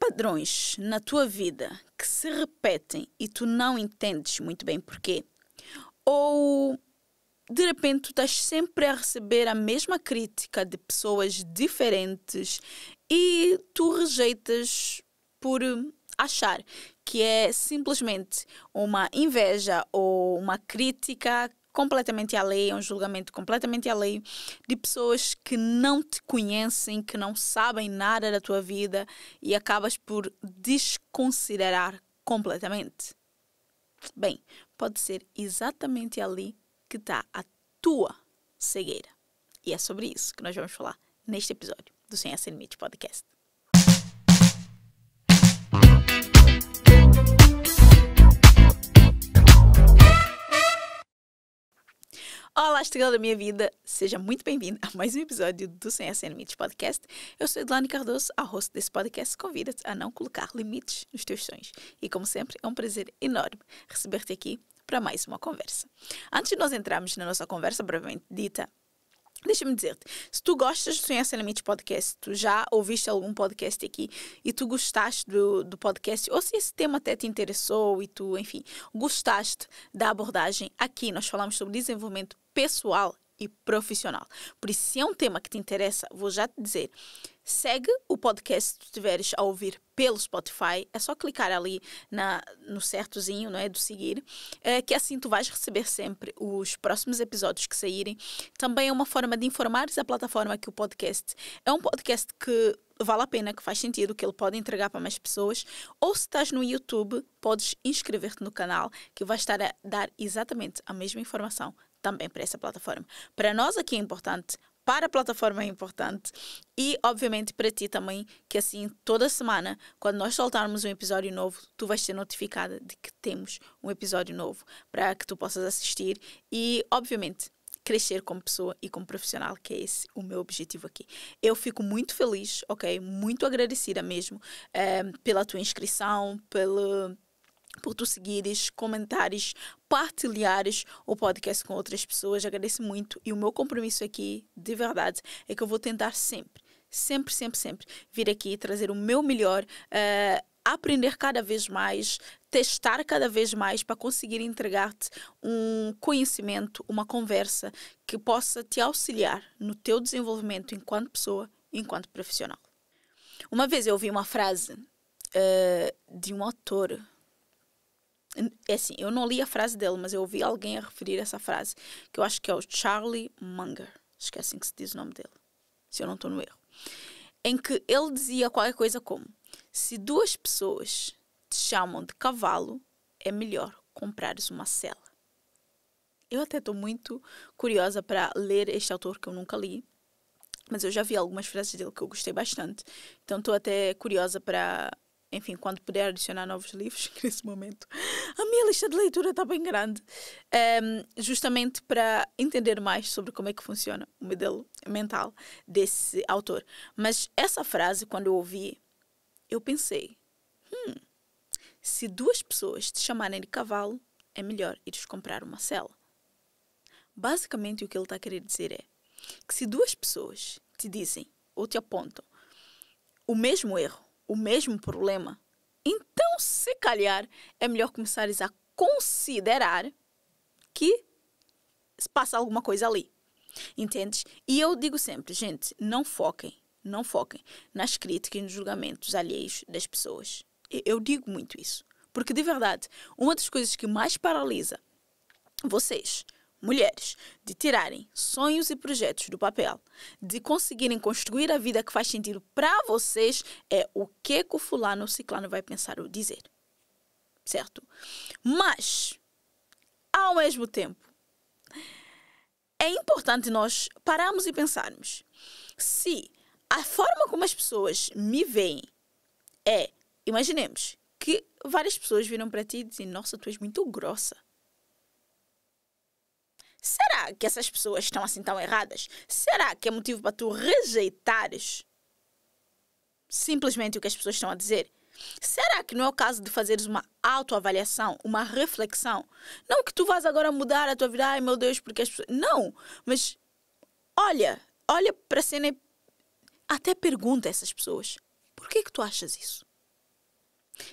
padrões na tua vida que se repetem e tu não entendes muito bem porquê? Ou de repente tu estás sempre a receber a mesma crítica de pessoas diferentes e tu rejeitas por achar que é simplesmente uma inveja ou uma crítica completamente alheia, um julgamento completamente alheio de pessoas que não te conhecem, que não sabem nada da tua vida e acabas por desconsiderar completamente? Bem, pode ser exatamente ali que está a tua cegueira. E é sobre isso que nós vamos falar neste episódio do Sem Essa Limite Podcast. Olá, estrela da minha vida! Seja muito bem-vindo a mais um episódio do Sem Essa Limites Podcast. Eu sou Edilane Cardoso, a host desse podcast. Convida-te a não colocar limites nos teus sonhos. E como sempre, é um prazer enorme receber-te aqui para mais uma conversa. Antes de nós entrarmos na nossa conversa brevemente dita, deixa-me dizer-te, se tu gostas do Sem Essa Limites Podcast, tu já ouviste algum podcast aqui e tu gostaste do podcast, ou se esse tema até te interessou e tu, enfim, gostaste da abordagem, aqui nós falamos sobre desenvolvimento pessoal e profissional. Por isso, se é um tema que te interessa, vou já te dizer, segue o podcast se tu estiveres a ouvir pelo Spotify. É só clicar ali no certozinho, não é, do seguir, que assim tu vais receber sempre os próximos episódios que saírem. Também é uma forma de informares a plataforma que o podcast é um podcast que vale a pena, que faz sentido, que ele pode entregar para mais pessoas. Ou se estás no YouTube, podes inscrever-te no canal, que vai estar a dar exatamente a mesma informação também para essa plataforma. Para nós aqui é importante, para a plataforma é importante e, obviamente, para ti também, que assim, toda semana, quando nós soltarmos um episódio novo, tu vais ser notificada de que temos um episódio novo para que tu possas assistir e, obviamente, crescer como pessoa e como profissional, que é esse o meu objetivo aqui. Eu fico muito feliz, ok? Muito agradecida mesmo pela tua inscrição, por tu seguires, comentares, partilhares o podcast com outras pessoas. Agradeço muito e o meu compromisso aqui, de verdade, é que eu vou tentar sempre vir aqui e trazer o meu melhor, aprender cada vez mais, testar cada vez mais para conseguir entregar-te um conhecimento, uma conversa que possa te auxiliar no teu desenvolvimento enquanto pessoa e enquanto profissional. Uma vez eu ouvi uma frase de um autor. É assim, eu não li a frase dele, mas eu ouvi alguém a referir essa frase, que eu acho que é o Charlie Munger. Acho que é assim que se diz o nome dele, se eu não estou no erro. Em que ele dizia qualquer coisa como: se duas pessoas te chamam de cavalo, é melhor comprares uma sela. Eu até estou muito curiosa para ler este autor que eu nunca li, mas eu já vi algumas frases dele que eu gostei bastante. Então estou até curiosa para, enfim, quando puder adicionar novos livros, nesse momento a minha lista de leitura está bem grande, justamente para entender mais sobre como é que funciona o modelo mental desse autor. Mas essa frase, quando eu ouvi, eu pensei, se duas pessoas te chamarem de cavalo, é melhor ires comprar uma sela. Basicamente, o que ele está a querer dizer é que se duas pessoas te dizem ou te apontam o mesmo erro, o mesmo problema, então, se calhar, é melhor começares a considerar que se passa alguma coisa ali. Entendes? E eu digo sempre, gente, não foquem nas críticas e nos julgamentos alheios das pessoas. Eu digo muito isso. Porque, de verdade, uma das coisas que mais paralisa vocês, mulheres, de tirarem sonhos e projetos do papel, de conseguirem construir a vida que faz sentido para vocês, é o que o fulano ou ciclano vai pensar ou dizer. Certo? Mas, ao mesmo tempo, é importante nós pararmos e pensarmos se a forma como as pessoas me veem é, imaginemos, que várias pessoas viram para ti e dizem, nossa, tu és muito grossa. Será que essas pessoas estão assim tão erradas? Será que é motivo para tu rejeitares simplesmente o que as pessoas estão a dizer? Será que não é o caso de fazeres uma autoavaliação, uma reflexão? Não que tu vás agora mudar a tua vida, ai meu Deus, porque as pessoas... Não, mas olha para a cena e até pergunta a essas pessoas, por que tu achas isso?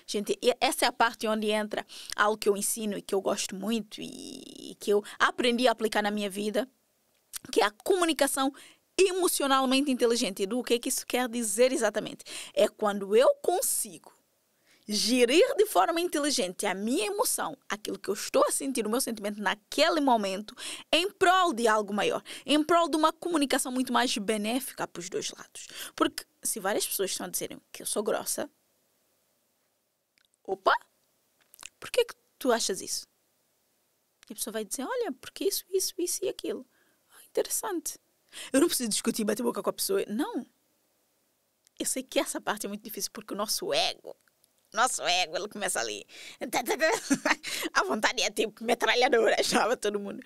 Gente, essa é a parte onde entra algo que eu ensino e que eu gosto muito e que eu aprendi a aplicar na minha vida, que é a comunicação emocionalmente inteligente. E do que é que isso quer dizer exatamente? É quando eu consigo gerir de forma inteligente a minha emoção, aquilo que eu estou a sentir, o meu sentimento naquele momento, em prol de algo maior, em prol de uma comunicação muito mais benéfica para os dois lados. Porque se várias pessoas estão a dizer que eu sou grossa, opa, por que tu achas isso? E a pessoa vai dizer, olha, porque isso e aquilo. Interessante. Eu não preciso discutir e bater boca com a pessoa. Não. Eu sei que essa parte é muito difícil porque o nosso ego, ele começa ali. A vontade é tipo metralhadora, achava todo mundo.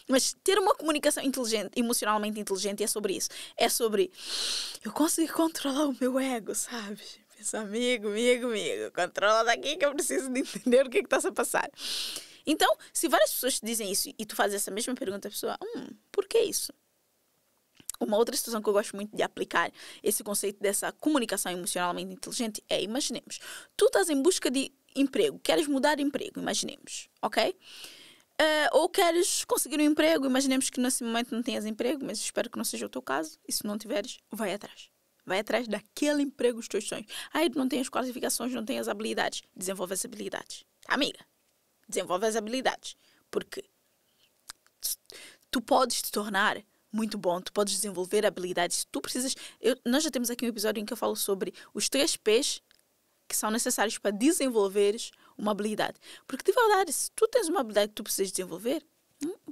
Mas ter uma comunicação inteligente, emocionalmente inteligente, é sobre isso. É sobre eu conseguir controlar o meu ego, sabe? Pensa, amigo, controla daqui que eu preciso de entender o que está a passar. Então, se várias pessoas te dizem isso e tu fazes essa mesma pergunta à pessoa, por que isso? Uma outra situação que eu gosto muito de aplicar esse conceito dessa comunicação emocionalmente inteligente é, imaginemos, tu estás em busca de emprego, queres mudar de emprego, imaginemos, ok? Ou queres conseguir um emprego, imaginemos que nesse momento não tenhas emprego, mas espero que não seja o teu caso, e se não tiveres, vai atrás. Vai atrás daquele emprego dos teus sonhos. Tu não tens as qualificações, não tens as habilidades. Desenvolve as habilidades. Amiga, desenvolve as habilidades. Porque tu podes te tornar muito bom, tu podes desenvolver habilidades. Tu precisas... Nós já temos aqui um episódio em que eu falo sobre os 3 P's que são necessários para desenvolveres uma habilidade. Porque, de verdade, se tu tens uma habilidade que tu precisas desenvolver,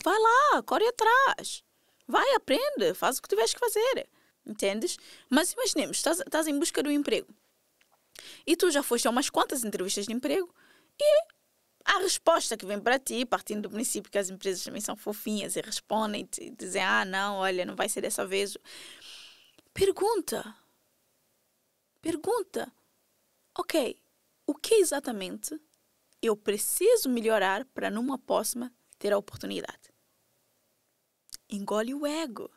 vai lá, corre atrás. Vai, aprende, faz o que tiveres que fazer. Entendes? Mas imaginemos, estás em busca de um emprego. E tu já foste a umas quantas entrevistas de emprego e a resposta que vem para ti, partindo do princípio que as empresas também são fofinhas e respondem e dizem, não, olha, não vai ser dessa vez. Pergunta. Ok, o que exatamente eu preciso melhorar para numa próxima ter a oportunidade? Engole o ego.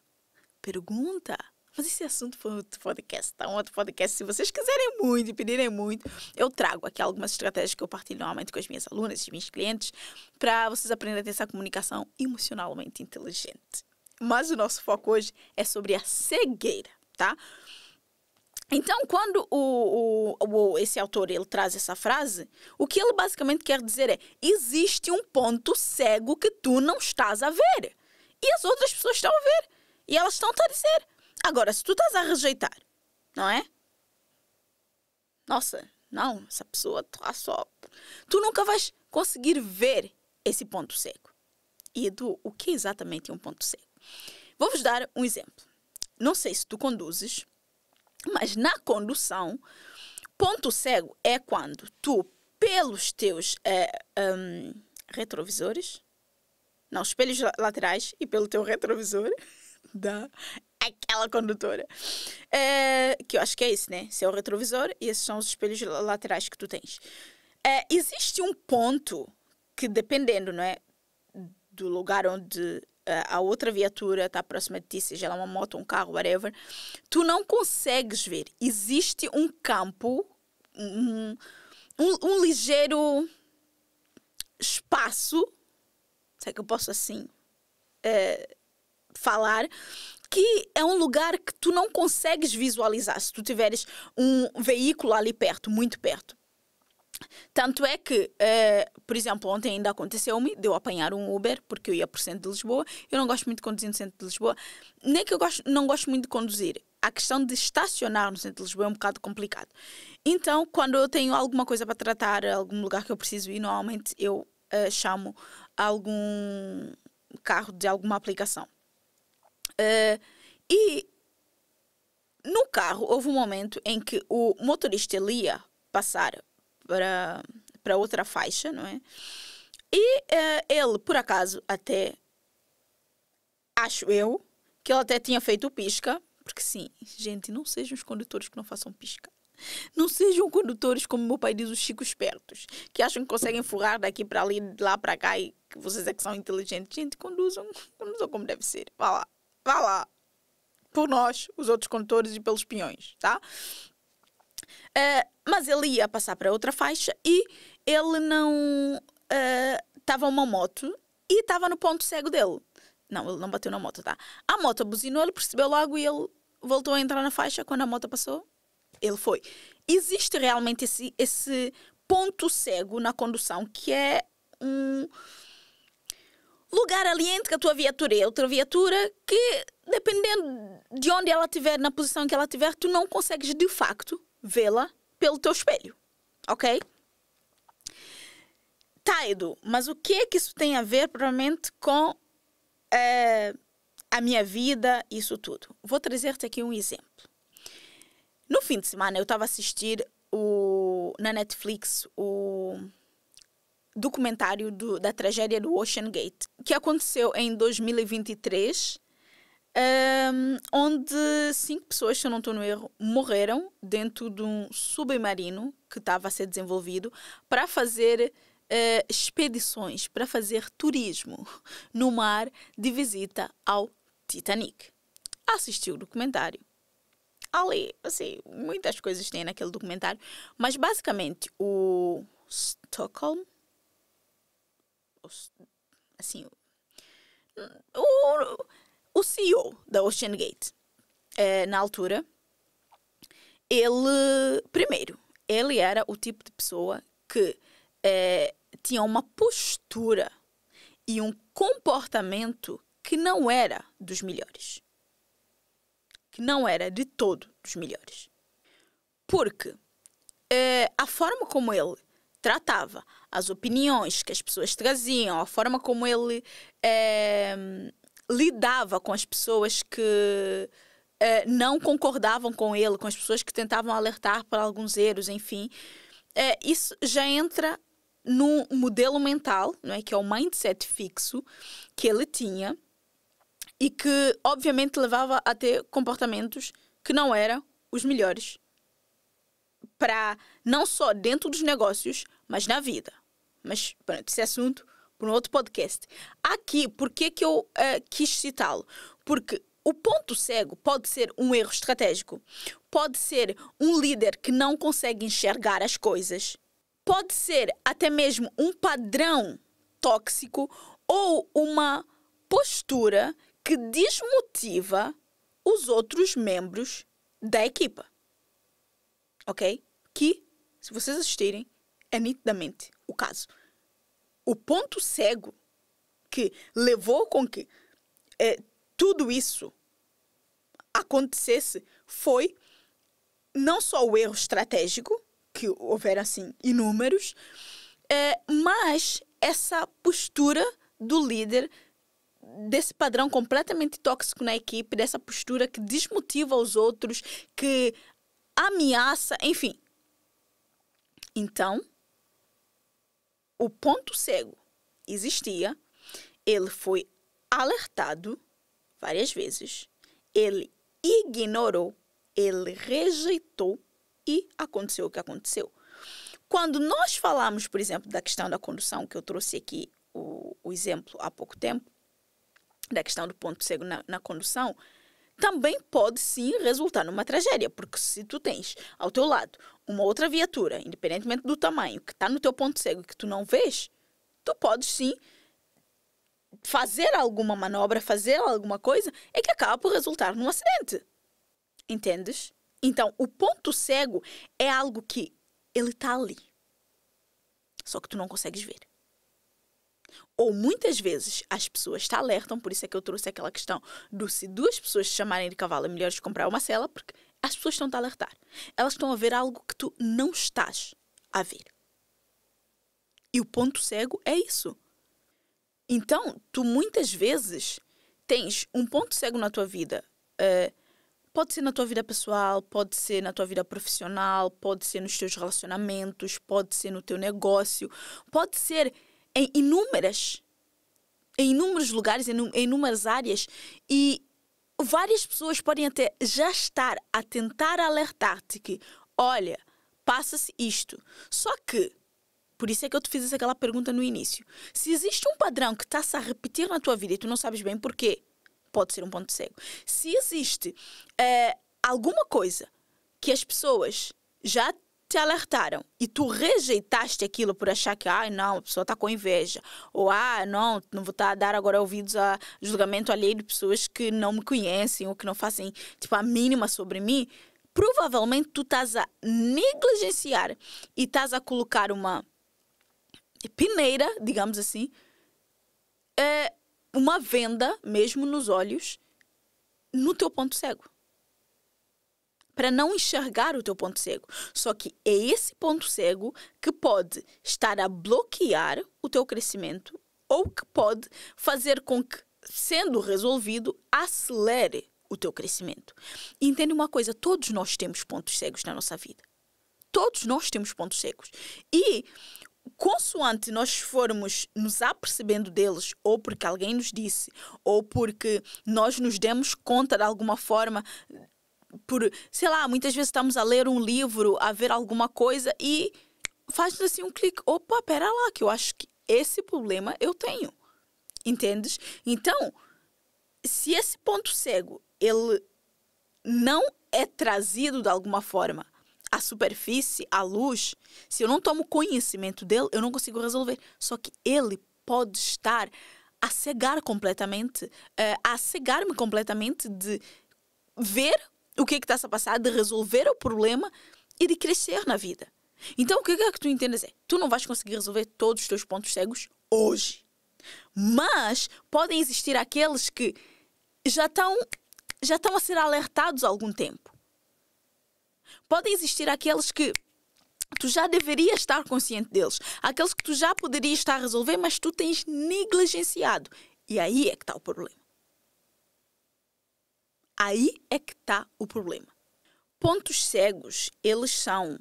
Pergunta. Mas esse assunto foi outro podcast, tá? Um outro podcast. Se vocês quiserem muito e pedirem muito, eu trago aqui algumas estratégias que eu partilho normalmente com as minhas alunas e os meus clientes para vocês aprenderem a ter essa comunicação emocionalmente inteligente. Mas o nosso foco hoje é sobre a cegueira, tá? Então, quando esse autor ele traz essa frase, o que ele basicamente quer dizer é: existe um ponto cego que tu não estás a ver. E as outras pessoas estão a ver. E elas estão-te a dizer. Agora, se tu estás a rejeitar, não é? Nossa, não, essa pessoa está só... Tu nunca vais conseguir ver esse ponto cego. E, Edu, o que exatamente é um ponto cego? Vou-vos dar um exemplo. Não sei se tu conduzes, mas na condução, ponto cego é quando tu, pelos teus retrovisores, não, espelhos laterais e pelo teu retrovisor, aquela condutora, que eu acho que é isso, né? Esse é o retrovisor e esses são os espelhos laterais que tu tens. Existe um ponto que, dependendo, não é, do lugar onde a outra viatura está próxima de ti, seja ela uma moto, um carro, whatever, tu não consegues ver. Existe um campo, um ligeiro espaço, se é que eu posso assim falar, que é um lugar que tu não consegues visualizar se tu tiveres um veículo ali perto, muito perto. Tanto é que, por exemplo, ontem ainda aconteceu-me de eu apanhar um Uber, porque eu ia por centro de Lisboa. Eu não gosto muito de conduzir no centro de Lisboa. Nem que eu não gosto muito de conduzir. A questão de estacionar no centro de Lisboa é um bocado complicado. Então, quando eu tenho alguma coisa para tratar, algum lugar que eu preciso ir, normalmente eu chamo algum carro de alguma aplicação. E no carro houve um momento em que o motorista ia passar para outra faixa, não é? E ele, por acaso, até, acho eu, que ele até tinha feito o pisca, porque sim, gente, não sejam os condutores que não façam pisca. Não sejam condutores, como meu pai diz, os chicos espertos, que acham que conseguem furrar daqui para ali, de lá para cá, e que vocês é que são inteligentes. Gente, conduzam como deve ser. Vá lá. Por nós, os outros condutores, e pelos peões, tá? Mas ele ia passar para outra faixa e ele não... Estava uma moto e estava no ponto cego dele. Não, ele não bateu na moto, tá? A moto buzinou, ele percebeu logo e ele voltou a entrar na faixa. Quando a moto passou, ele foi. Existe realmente esse ponto cego na condução, que é um lugar ali entre a tua viatura e a outra viatura que, dependendo de onde ela estiver, na posição que ela estiver, tu não consegues, de facto, vê-la pelo teu espelho. Ok? Tá, Edu, mas o que é que isso tem a ver, provavelmente, com a minha vida, isso tudo? Vou trazer-te aqui um exemplo. No fim de semana, eu estava a assistir na Netflix o documentário da tragédia do Ocean Gate, que aconteceu em 2023, onde 5 pessoas, se eu não estou no erro, morreram dentro de um submarino que estava a ser desenvolvido para fazer expedições, para fazer turismo no mar de visita ao Titanic. Assisti o documentário. Ali, assim, muitas coisas tem naquele documentário, mas basicamente o Stockholm, assim, o CEO da Ocean Gate, na altura, ele era o tipo de pessoa que tinha uma postura e um comportamento que não era dos melhores. Que não era de todo dos melhores. Porque a forma como ele tratava as opiniões que as pessoas traziam, a forma como ele lidava com as pessoas que não concordavam com ele, com as pessoas que tentavam alertar para alguns erros, enfim, isso já entra num modelo mental, não é? Que é o mindset fixo que ele tinha, e que, obviamente, levava a ter comportamentos que não eram os melhores. Para não só dentro dos negócios, mas na vida. Mas, pronto, esse assunto para um outro podcast. Aqui, por que eu quis citá-lo? Porque o ponto cego pode ser um erro estratégico. Pode ser um líder que não consegue enxergar as coisas. Pode ser até mesmo um padrão tóxico ou uma postura que desmotiva os outros membros da equipa. Ok? Que, se vocês assistirem, é nitidamente o caso. O ponto cego que levou com que tudo isso acontecesse foi não só o erro estratégico, que houveram assim inúmeros, mas essa postura do líder, desse padrão completamente tóxico na equipe, dessa postura que desmotiva os outros, que ameaça, enfim. Então, o ponto cego existia, ele foi alertado várias vezes, ele ignorou, ele rejeitou e aconteceu o que aconteceu. Quando nós falamos, por exemplo, da questão da condução, que eu trouxe aqui o exemplo há pouco tempo, da questão do ponto cego na condução, também pode sim resultar numa tragédia, porque se tu tens ao teu lado uma outra viatura, independentemente do tamanho, que está no teu ponto cego e que tu não vês, tu podes sim fazer alguma manobra, fazer alguma coisa, que acaba por resultar num acidente. Entendes? Então, o ponto cego é algo que ele está ali, só que tu não consegues ver. Ou muitas vezes as pessoas te alertam, por isso é que eu trouxe aquela questão do se duas pessoas te chamarem de cavalo é melhor comprar uma cela, porque as pessoas estão a alertar. Elas estão a ver algo que tu não estás a ver. E o ponto cego é isso. Então, tu muitas vezes tens um ponto cego na tua vida. Pode ser na tua vida pessoal, pode ser na tua vida profissional, pode ser nos teus relacionamentos, pode ser no teu negócio, pode ser em inúmeros lugares, em inúmeras áreas, e várias pessoas podem até já estar a tentar alertar-te que, olha, passa-se isto. Só que, por isso é que eu te fiz aquela pergunta no início, se existe um padrão que está-se a repetir na tua vida e tu não sabes bem porquê, pode ser um ponto cego. Se existe alguma coisa que as pessoas já te alertaram e tu rejeitaste aquilo por achar que, não, a pessoa está com inveja, ou, não vou estar a dar agora ouvidos a julgamento alheio de pessoas que não me conhecem ou que não fazem, tipo, a mínima sobre mim, provavelmente tu estás a negligenciar e estás a colocar uma peneira, digamos assim, uma venda mesmo nos olhos, no teu ponto cego. Para não enxergar o teu ponto cego. Só que é esse ponto cego que pode estar a bloquear o teu crescimento ou que pode fazer com que, sendo resolvido, acelere o teu crescimento. E entende uma coisa, todos nós temos pontos cegos na nossa vida. Todos nós temos pontos cegos. E, consoante nós formos nos apercebendo deles, ou porque alguém nos disse, ou porque nós nos demos conta de alguma forma, sei lá, muitas vezes estamos a ler um livro, a ver alguma coisa e faz-nos assim um clique. Opa, pera lá, que eu acho que esse problema eu tenho. Entendes? Então, se esse ponto cego, ele não é trazido de alguma forma à superfície, à luz, se eu não tomo conhecimento dele, eu não consigo resolver. Só que ele pode estar a cegar completamente, a cegar-me completamente de ver o que está a passar, de resolver o problema e de crescer na vida. Então, o que é que tu entendes? Tu não vais conseguir resolver todos os teus pontos cegos hoje. Mas podem existir aqueles que já estão a ser alertados há algum tempo. Podem existir aqueles que tu já deverias estar consciente deles. Aqueles que tu já poderias estar a resolver, mas tu tens negligenciado. E aí é que está o problema. Aí é que está o problema. Pontos cegos, eles são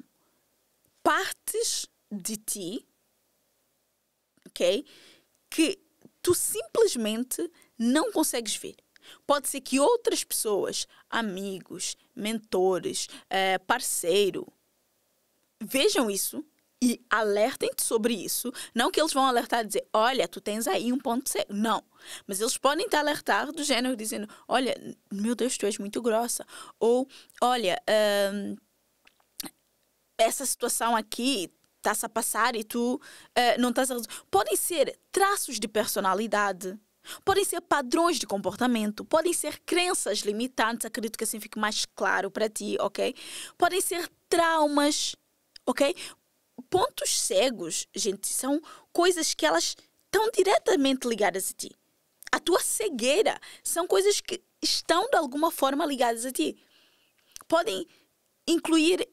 partes de ti, ok? Que tu simplesmente não consegues ver. Pode ser que outras pessoas, amigos, mentores, parceiro, vejam isso e alertem-te sobre isso. Não que eles vão alertar e dizer, olha, tu tens aí um ponto cego. Não. Mas eles podem te alertar do género dizendo, olha, meu Deus, tu és muito grossa. Ou, olha, essa situação aqui está-se a passar e tu não estás a resolver. Podem ser traços de personalidade. Podem ser padrões de comportamento. Podem ser crenças limitantes. Acredito que assim fique mais claro para ti, ok? Podem ser traumas, ok? Pontos cegos, gente, são coisas que elas estão diretamente ligadas a ti. A tua cegueira são coisas que estão de alguma forma ligadas a ti. Podem incluir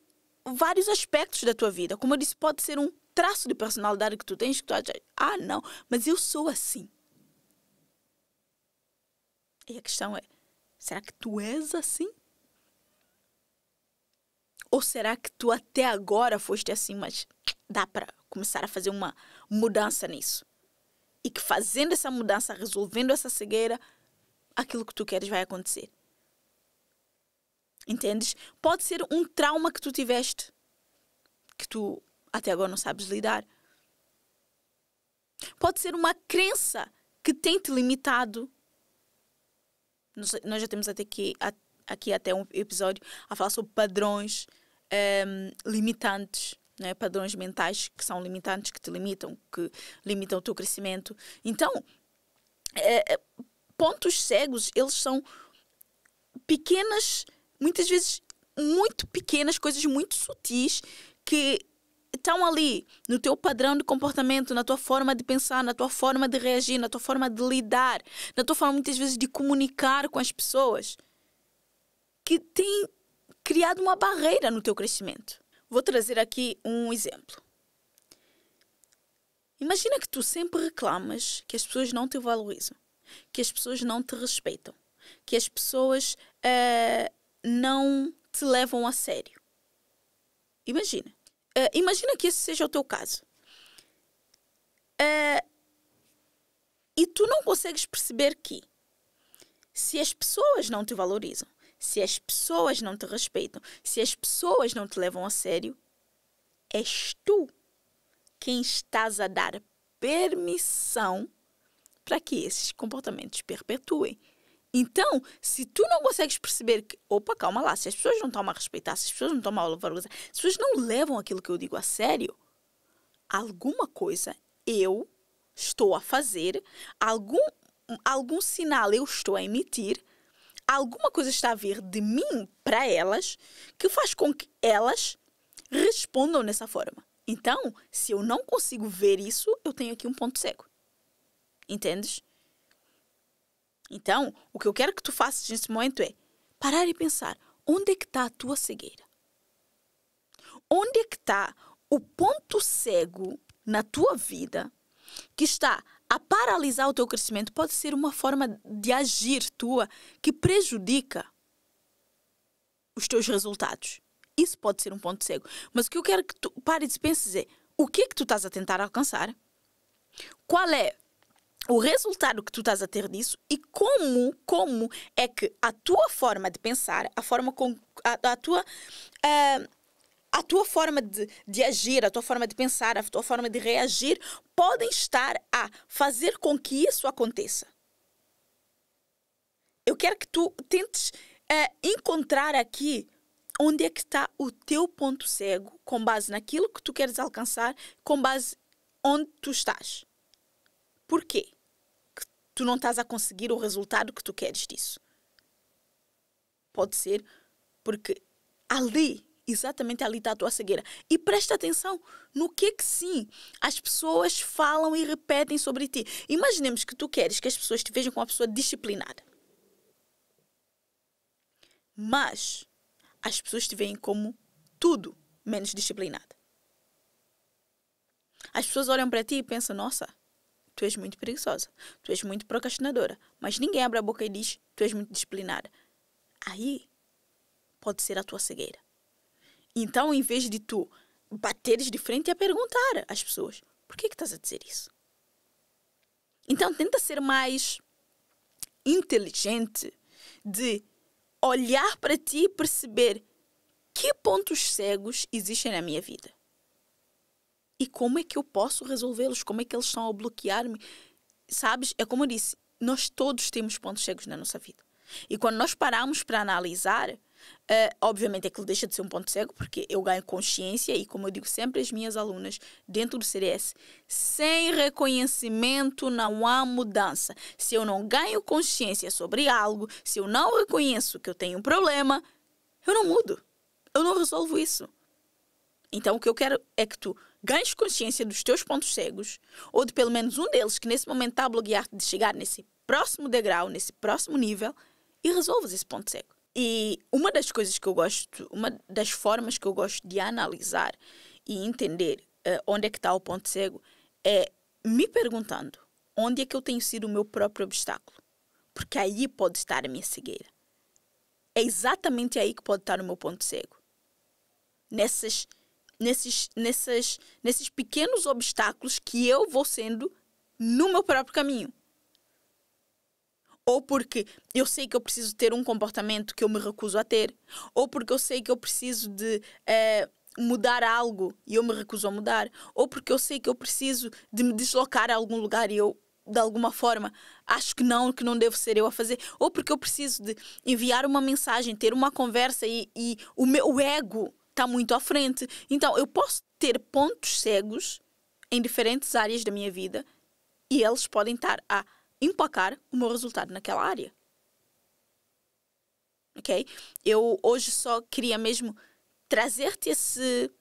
vários aspectos da tua vida. Como eu disse, pode ser um traço de personalidade que tu tens que tu achas, não, mas eu sou assim. E a questão é, será que tu és assim? Ou será que tu até agora foste assim, mas dá para começar a fazer uma mudança nisso? E que fazendo essa mudança, resolvendo essa cegueira, aquilo que tu queres vai acontecer. Entendes? Pode ser um trauma que tu tiveste, que tu até agora não sabes lidar. Pode ser uma crença que tem te limitado. Nós já temos aqui até um episódio a falar sobre padrões limitantes, né? Padrões mentais que são limitantes, que te limitam, que limitam o teu crescimento. Então, pontos cegos, eles são pequenas, muitas vezes muito pequenas, coisas muito sutis que estão ali no teu padrão de comportamento, na tua forma de pensar, na tua forma de reagir, na tua forma de lidar, na tua forma muitas vezes de comunicar com as pessoas, que tem criado uma barreira no teu crescimento. Vou trazer aqui um exemplo. Imagina que tu sempre reclamas que as pessoas não te valorizam, que as pessoas não te respeitam, que as pessoas não te levam a sério. Imagina. Imagina que esse seja o teu caso. E tu não consegues perceber que se as pessoas não te valorizam, se as pessoas não te respeitam, se as pessoas não te levam a sério, és tu quem estás a dar permissão para que esses comportamentos perpetuem. Então, se tu não consegues perceber que, opa, calma lá, se as pessoas não estão a respeitar, se as pessoas não estão a valorizar, se as pessoas não levam aquilo que eu digo a sério, alguma coisa eu estou a fazer, algum sinal eu estou a emitir, alguma coisa está a vir de mim para elas que faz com que elas respondam dessa forma. Então, se eu não consigo ver isso, eu tenho aqui um ponto cego. Entendes? Então, o que eu quero que tu faças nesse momento é parar e pensar, onde é que está a tua cegueira? Onde é que está o ponto cego na tua vida que está a paralisar o teu crescimento? Pode ser uma forma de agir tua que prejudica os teus resultados. Isso pode ser um ponto cego. Mas o que eu quero que tu pares e penses é, o que é que tu estás a tentar alcançar? Qual é o resultado que tu estás a ter disso e como é que a tua forma de pensar, a forma com a tua forma de agir, a tua forma de pensar, a tua forma de reagir podem estar a fazer com que isso aconteça. Eu quero que tu tentes encontrar aqui onde é que está o teu ponto cego com base naquilo que tu queres alcançar, com base onde tu estás. Por quê? Tu não estás a conseguir o resultado que tu queres disso. Pode ser porque exatamente ali está a tua cegueira. E presta atenção no que sim as pessoas falam e repetem sobre ti. Imaginemos que tu queres que as pessoas te vejam como uma pessoa disciplinada. Mas as pessoas te veem como tudo menos disciplinada. As pessoas olham para ti e pensam, nossa, tu és muito preguiçosa, tu és muito procrastinadora, mas ninguém abre a boca e diz, tu és muito disciplinada. Aí pode ser a tua cegueira. Então, em vez de tu bateres de frente e a perguntar às pessoas, por que estás a dizer isso? Então, tenta ser mais inteligente de olhar para ti e perceber que pontos cegos existem na minha vida. E como é que eu posso resolvê-los? Como é que eles estão a bloquear-me? Sabes? É como eu disse, nós todos temos pontos cegos na nossa vida. E quando nós paramos para analisar, obviamente aquilo deixa de ser um ponto cego, porque eu ganho consciência e, como eu digo sempre às minhas alunas, dentro do CDS, sem reconhecimento não há mudança. Se eu não ganho consciência sobre algo, se eu não reconheço que eu tenho um problema, eu não mudo. Eu não resolvo isso. Então, o que eu quero é que tu ganhes consciência dos teus pontos cegos, ou de pelo menos um deles que nesse momento está a bloquear-te de chegar nesse próximo degrau, nesse próximo nível, e resolvas esse ponto cego. E uma das coisas que eu gosto, uma das formas que eu gosto de analisar e entender onde é que está o ponto cego é me perguntando onde é que eu tenho sido o meu próprio obstáculo. Porque aí pode estar a minha cegueira. É exatamente aí que pode estar o meu ponto cego. Nesses pequenos obstáculos que eu vou sendo no meu próprio caminho. Ou porque eu sei que eu preciso ter um comportamento que eu me recuso a ter. Ou porque eu sei que eu preciso de mudar algo e eu me recuso a mudar. Ou porque eu sei que eu preciso de me deslocar a algum lugar e eu, de alguma forma, acho que não devo ser eu a fazer. Ou porque eu preciso de enviar uma mensagem, ter uma conversa e o meu ego está muito à frente. Então, eu posso ter pontos cegos em diferentes áreas da minha vida e eles podem estar a empacar o meu resultado naquela área. Ok? Eu hoje só queria mesmo trazer-te esse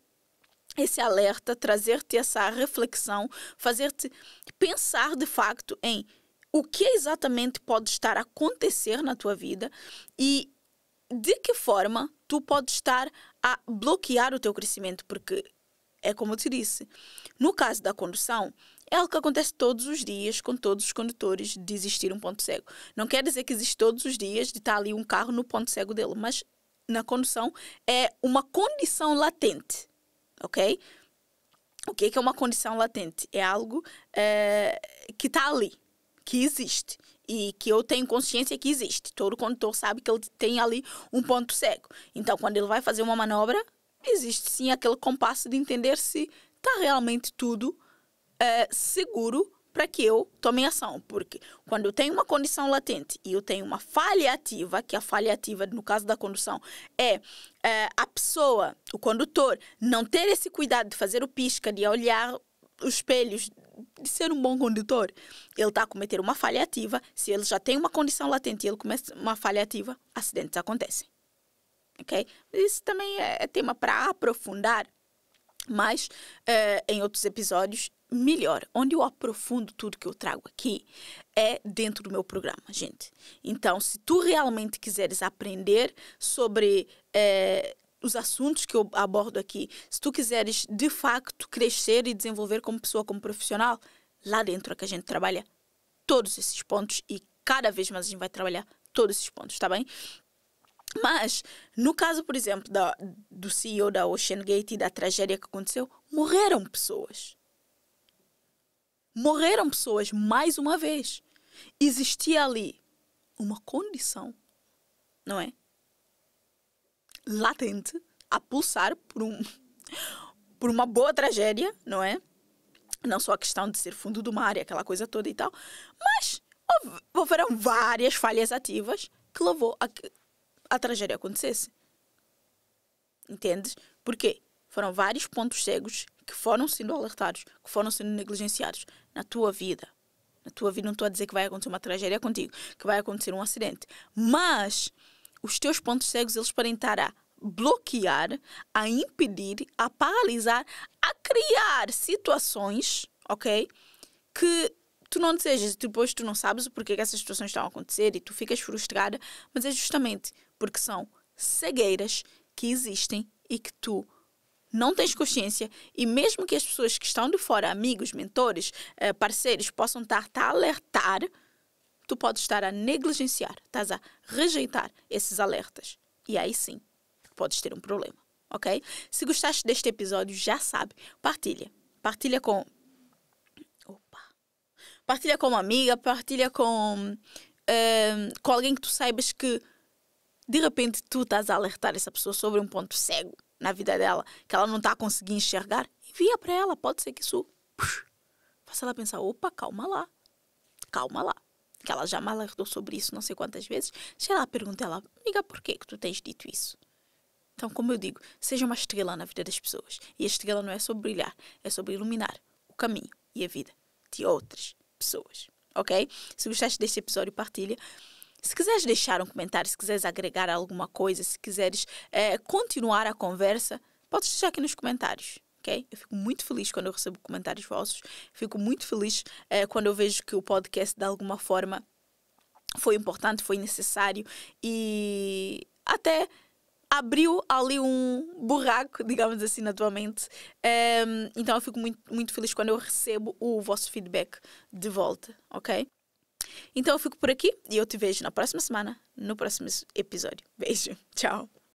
alerta, trazer-te essa reflexão, fazer-te pensar de facto em o que exatamente pode estar a acontecer na tua vida e de que forma tu podes estar a bloquear o teu crescimento, porque é como eu te disse, no caso da condução, é algo que acontece todos os dias com todos os condutores de existir um ponto cego. Não quer dizer que existe todos os dias de estar ali um carro no ponto cego dele, mas na condução é uma condição latente, ok? O que é uma condição latente? É algo que está ali, que existe. E que eu tenho consciência que existe. Todo condutor sabe que ele tem ali um ponto cego. Então, quando ele vai fazer uma manobra, existe sim aquele compasso de entender se está realmente tudo seguro para que eu tome ação. Porque quando eu tenho uma condição latente e eu tenho uma falha ativa, que a falha ativa, no caso da condução, é a pessoa, o condutor, não ter esse cuidado de fazer o pisca, de olhar os espelhos, de ser um bom condutor, ele está a cometer uma falha ativa. Se ele já tem uma condição latente e ele começa uma falha ativa, acidentes acontecem. Ok? Isso também é tema para aprofundar, mas em outros episódios, melhor. Onde eu aprofundo tudo que eu trago aqui é dentro do meu programa, gente. Então, se tu realmente quiseres aprender sobre os assuntos que eu abordo aqui, se tu quiseres de facto crescer e desenvolver como pessoa, como profissional, lá dentro é que a gente trabalha todos esses pontos e cada vez mais a gente vai trabalhar todos esses pontos, tá bem? Mas, no caso, por exemplo, do CEO da OceanGate e da tragédia que aconteceu, morreram pessoas. Morreram pessoas mais uma vez. Existia ali uma condição, não é? Latente, a pulsar por uma boa tragédia, não é? Não só a questão de ser fundo do mar e aquela coisa toda e tal, mas houveram várias falhas ativas que levou a que a tragédia acontecesse. Entendes? Porquê? Foram vários pontos cegos que foram sendo alertados, que foram sendo negligenciados na tua vida. Na tua vida não estou a dizer que vai acontecer uma tragédia contigo, que vai acontecer um acidente. Mas os teus pontos cegos, eles podem estar a bloquear, a impedir, a paralisar, a criar situações, ok? Que tu não desejas e depois tu não sabes o porquê que essas situações estão a acontecer e tu ficas frustrada, mas é justamente porque são cegueiras que existem e que tu não tens consciência, e mesmo que as pessoas que estão de fora, amigos, mentores, parceiros, possam estar-te a alertar, tu podes estar a negligenciar, estás a rejeitar esses alertas. E aí sim, podes ter um problema, ok? Se gostaste deste episódio, já sabe, partilha. Partilha com uma amiga, partilha com alguém que tu saibas que de repente tu estás a alertar essa pessoa sobre um ponto cego na vida dela, que ela não está a conseguir enxergar. Envia para ela, pode ser que isso faça ela pensar, calma lá, que ela já me alertou sobre isso não sei quantas vezes. Se ela pergunta ela, amiga, por que tu tens dito isso? Então, como eu digo, seja uma estrela na vida das pessoas. E a estrela não é sobre brilhar, é sobre iluminar o caminho e a vida de outras pessoas, ok? Se gostaste deste episódio, partilha. Se quiseres deixar um comentário, se quiseres agregar alguma coisa, se quiseres continuar a conversa, podes deixar aqui nos comentários, ok? Eu fico muito feliz quando eu recebo comentários vossos. Fico muito feliz quando eu vejo que o podcast, de alguma forma, foi importante, foi necessário e até abriu ali um buraco, digamos assim, na tua mente. Então eu fico muito, muito feliz quando eu recebo o vosso feedback de volta, ok? Então eu fico por aqui e eu te vejo na próxima semana, no próximo episódio. Beijo, tchau!